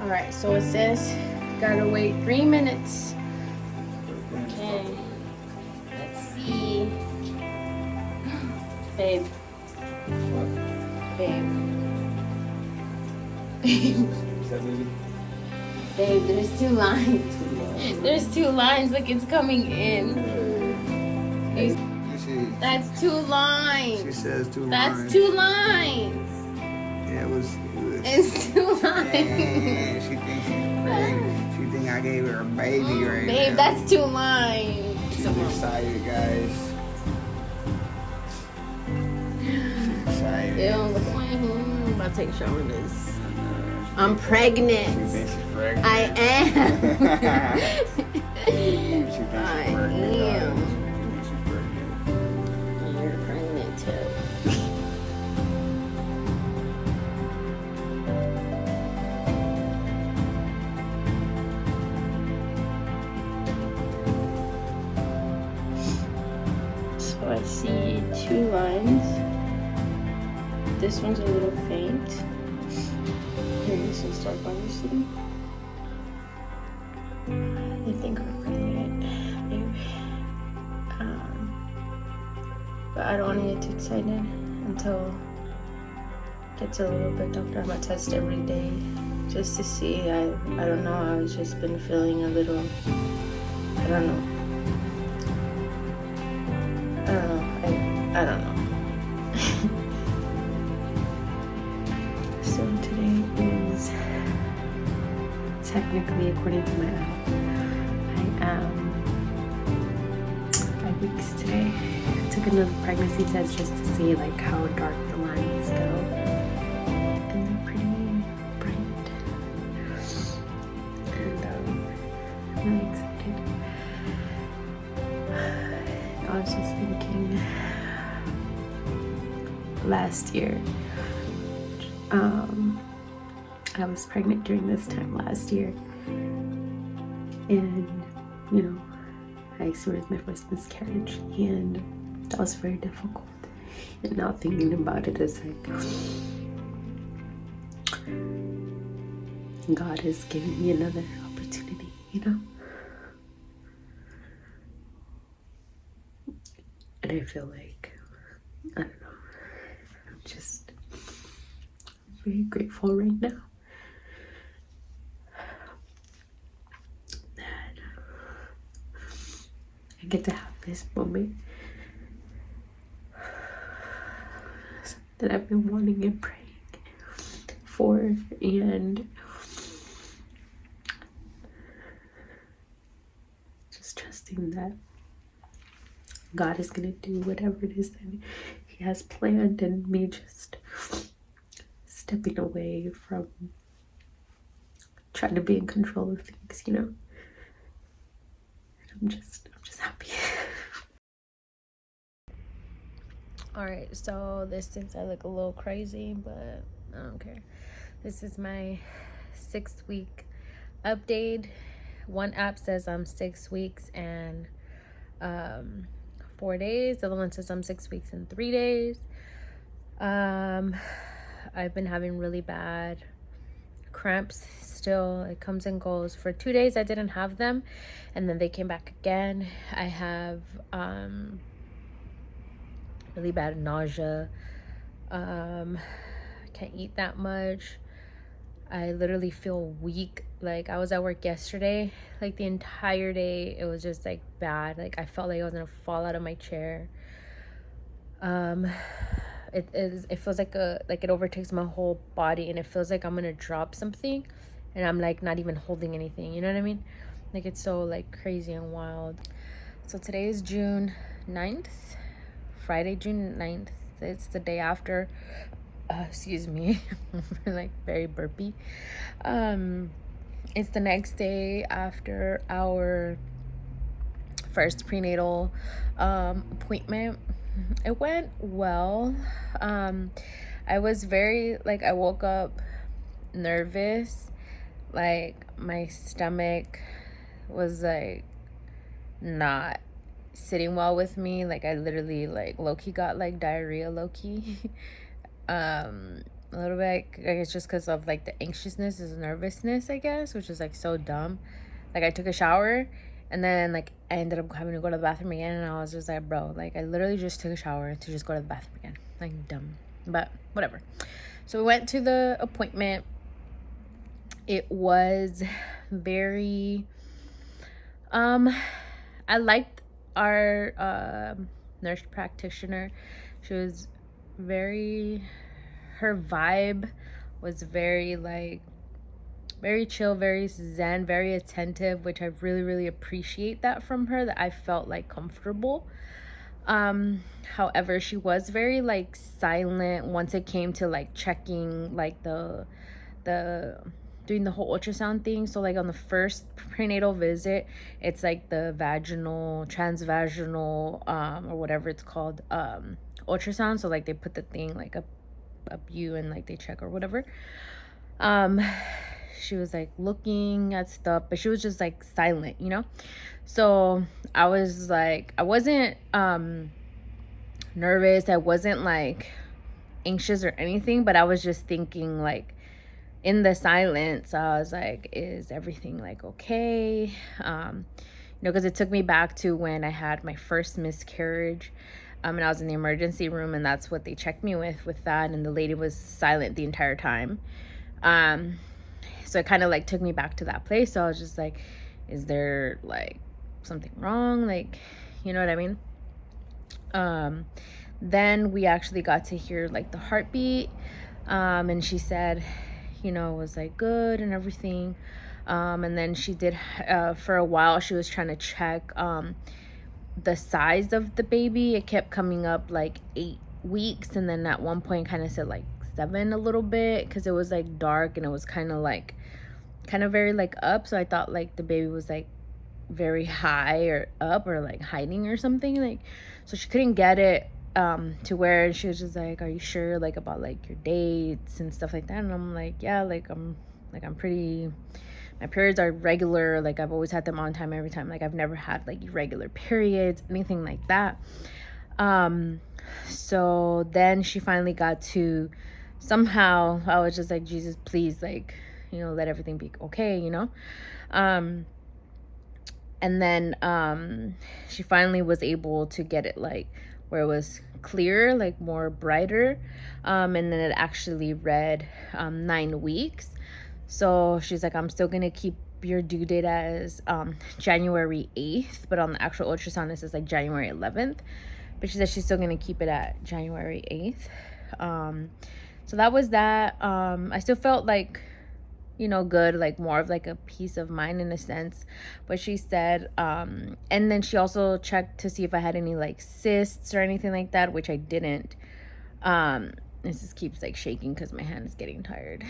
Alright, so it says gotta wait 3 minutes. Okay. Let's see. Babe. Babe. Babe, there's 2 lines. There's 2 lines. Look, it's coming in. That's 2 lines. She says 2 lines. That's 2 lines. Yeah, it was. It's 2 lines. Man, she thinks she's pregnant. She think I gave her a baby right now. Babe, that's 2 lines. She's excited, guys. She's excited. Ew, look at my hair. I'm about to take a shower in this. I'm pregnant. She thinks she's pregnant. I am. She thinks she's pregnant. am. She thinks she's pregnant. You're pregnant too. So I see 2 lines. This one's a little faint. Here, this one's dark, obviously. I think we're pregnant, maybe. But I don't want to get too excited until it gets a little bit darker. I'm gonna test every day just to see. I don't know. I've just been feeling a little. I don't know. I don't know. So today is technically, according to my app, I am 5 weeks today. I took another pregnancy test just to see like how dark the lines go, and they're pretty bright. And I'm really excited. I was just thinking last year. I was pregnant during this time last year, and you know, I experienced my first miscarriage, and that was very difficult. And now thinking about it is like God is giving me another opportunity, you know. And I feel like, I don't know, I'm just very grateful right now that I get to have this moment that I've been wanting and praying for, and just trusting that God is gonna do whatever it is that He has planned, and me just stepping away from trying to be in control of things, you know. I'm just happy. Alright, so this thinks I look a little crazy, but I don't care. This is my 6th week update. One app says I'm 6 weeks and 4 days. The other one says I'm 6 weeks and 3 days. I've been having really bad cramps still. It comes and goes. For 2 days I didn't have them, and then they came back again. I have really bad nausea. Can't eat that much. I literally feel weak. Like, I was at work yesterday, like the entire day it was just like bad. Like, I felt like I was gonna fall out of my chair. It feels like it overtakes my whole body, and it feels like I'm gonna drop something, and I'm like not even holding anything, you know what I mean? Like, it's so like crazy and wild. So today is June 9th, Friday, June 9th. It's the day after, excuse me, I'm like very burpy. It's the next day after our first prenatal appointment. It went well. I was very, like, I woke up nervous. Like, my stomach was like not sitting well with me. Like, I literally like low-key got like diarrhea low-key. a little bit. Like, it's just because of like the anxiousness, is nervousness, I guess, which is like so dumb. Like, I took a shower, and then like I ended up having to go to the bathroom again, and I was just like, bro, like I literally just took a shower to just go to the bathroom again. Like, dumb, but whatever. So we went to the appointment. It was very I liked our nurse practitioner. She was very, her vibe was very like very chill, very zen, very attentive, which I really, really appreciate that from her, that I felt like comfortable. However, she was very like silent once it came to like checking like the doing the whole ultrasound thing. So like on the first prenatal visit, it's like the vaginal, transvaginal, or whatever it's called, ultrasound. So like they put the thing like up you, and like they check or whatever. She was like looking at stuff, but she was just like silent, you know. So I was like, I wasn't nervous, I wasn't like anxious or anything, but I was just thinking like, in the silence, I was like, is everything like okay? Because it took me back to when I had my first miscarriage, and I was in the emergency room, and that's what they checked me with that, and the lady was silent the entire time. So it kind of like took me back to that place. So I was just like, is there like something wrong? Like, you know what I mean? Then we actually got to hear like the heartbeat, and she said, it was like good and everything. And then she did, for a while, she was trying to check the size of the baby. It kept coming up like 8 weeks, and then at one point kind of said like 7 a little bit, because it was like dark and it was kind of very like up. So I thought like the baby was like very high or up or like hiding or something, like, so she couldn't get it to where she was just like, are you sure like about like your dates and stuff like that? And I'm like, yeah, like I'm pretty, my periods are regular, like I've always had them on time every time, like I've never had like irregular periods, anything like that. So then she finally got to, somehow I was just like, Jesus, please, like, let everything be okay, and then she finally was able to get it like where it was clear, like more brighter, and then it actually read 9 weeks. So she's like, I'm still gonna keep your due date as January 8th, but on the actual ultrasound it says like January 11th, but she said she's still gonna keep it at January 8th. So that was that. I still felt like, good, like more of like a peace of mind in a sense. But she said, and then she also checked to see if I had any like cysts or anything like that, which I didn't. This just keeps like shaking because my hand is getting tired.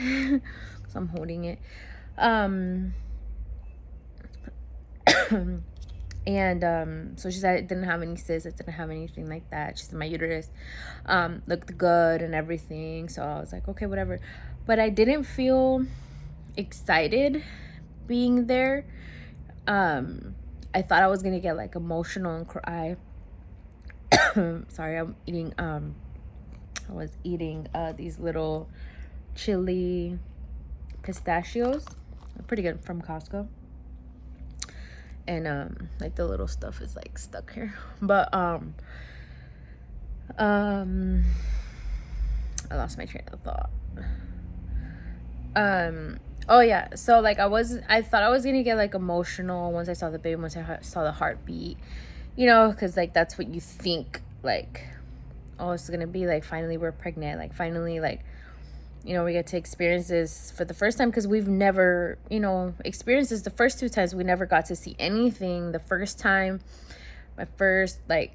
So I'm holding it. And so she said it didn't have any cysts, it didn't have anything like that. She said my uterus looked good and everything. So I was like, okay, whatever. But I didn't feel excited being there. I thought I was gonna get like emotional and cry. Sorry, I was eating these little chili pistachios. They're pretty good, from Costco. And like the little stuff is like stuck here. But I lost my train of thought. Oh yeah, so like I thought I was gonna get like emotional once I saw the baby, once I saw the heartbeat, because like that's what you think, like, oh, it's gonna be like, finally we're pregnant, like finally, like, we get to experience this for the first time, because we've never experienced this. The first 2 times we never got to see anything. The first time, my first like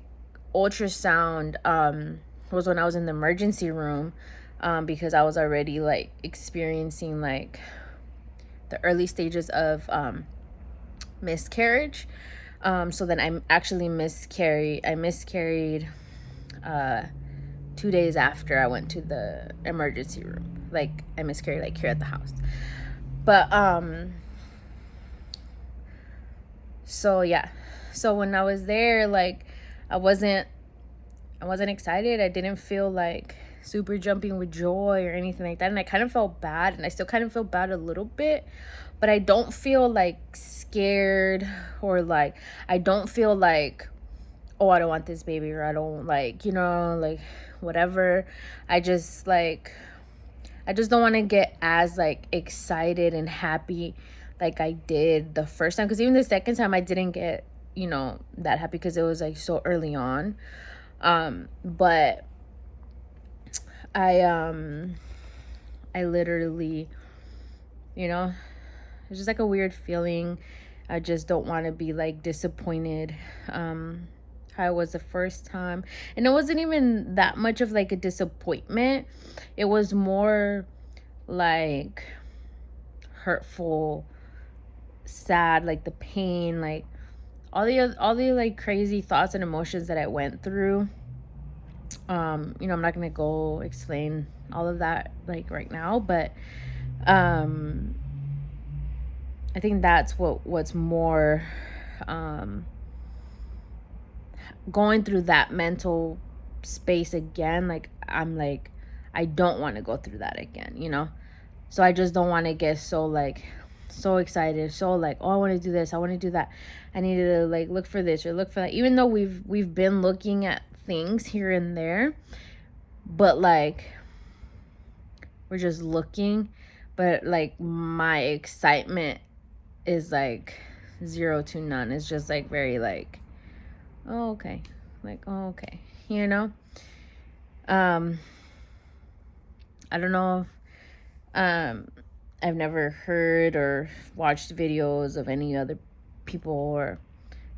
ultrasound was when I was in the emergency room, because I was already like experiencing like the early stages of miscarriage. So then I actually miscarried 2 days after I went to the emergency room. Like I miscarried like here at the house. But so yeah, so when I was there, like I wasn't excited. I didn't feel like super jumping with joy or anything like that. And I kind of felt bad, and I still kind of feel bad a little bit, but I don't feel like scared, or like I don't feel like, oh, I don't want this baby, or I don't like, like whatever. I just don't want to get as like excited and happy like I did the first time, because even the second time I didn't get that happy because it was like so early on. But I literally, it's just like a weird feeling. I just don't want to be like disappointed how it was the first time. And it wasn't even that much of like a disappointment. It was more like hurtful, sad, like the pain, like all the like crazy thoughts and emotions that I went through. I'm not gonna go explain all of that like right now, but I think that's what's more going through that mental space again. Like I'm like, I don't want to go through that again, so I just don't want to get so excited, so like, oh, I want to do this, I want to do that, I need to like look for this or look for that, even though we've been looking at things here and there, but like we're just looking, but like my excitement is like 0 to none. It's just like very like, oh okay, like, oh okay, I don't know if I've never heard or watched videos of any other people, or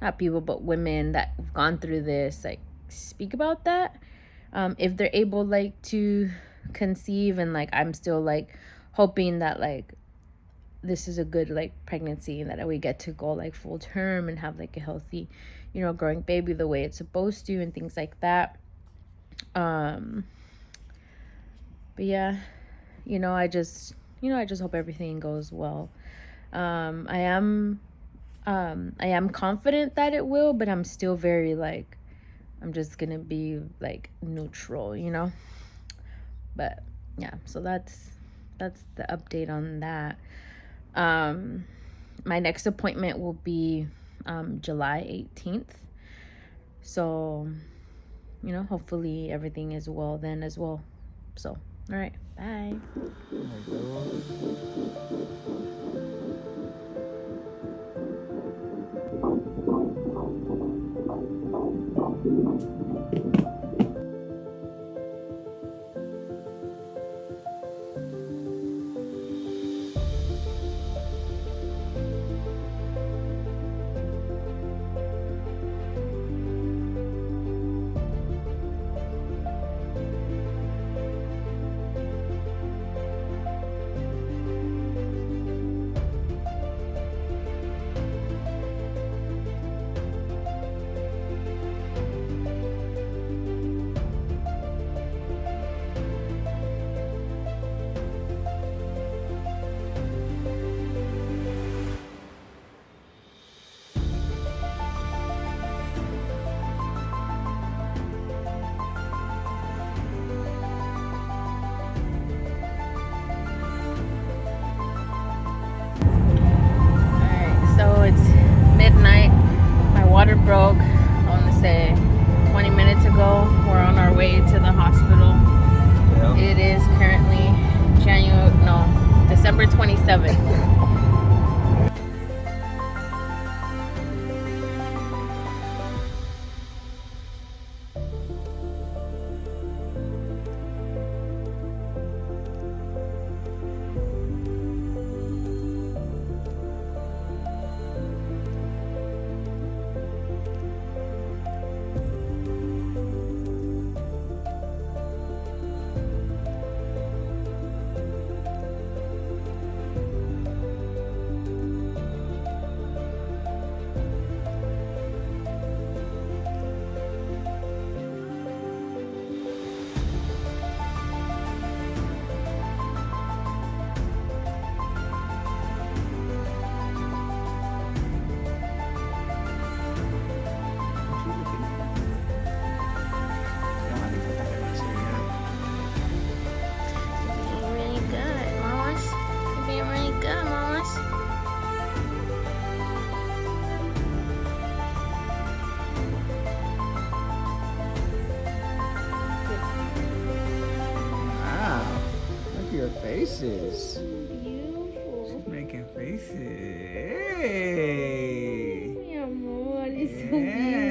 not people, but women that have gone through this, like speak about that, if they're able like to conceive. And like I'm still like hoping that like this is a good like pregnancy, and that we get to go like full term and have like a healthy growing baby the way it's supposed to, and things like that. But yeah, I just hope everything goes well. I am confident that it will, but I'm still very like, I'm just gonna be like neutral, but yeah, so that's the update on that. My next appointment will be July 18th, so hopefully everything is well then as well. So all right, bye. Water broke, I want to say 20 minutes ago. We're on our way to the hospital. Yep. It is currently December 27th. her faces. Beautiful. She's making faces. Hey. Mi amor, it's so Yeah.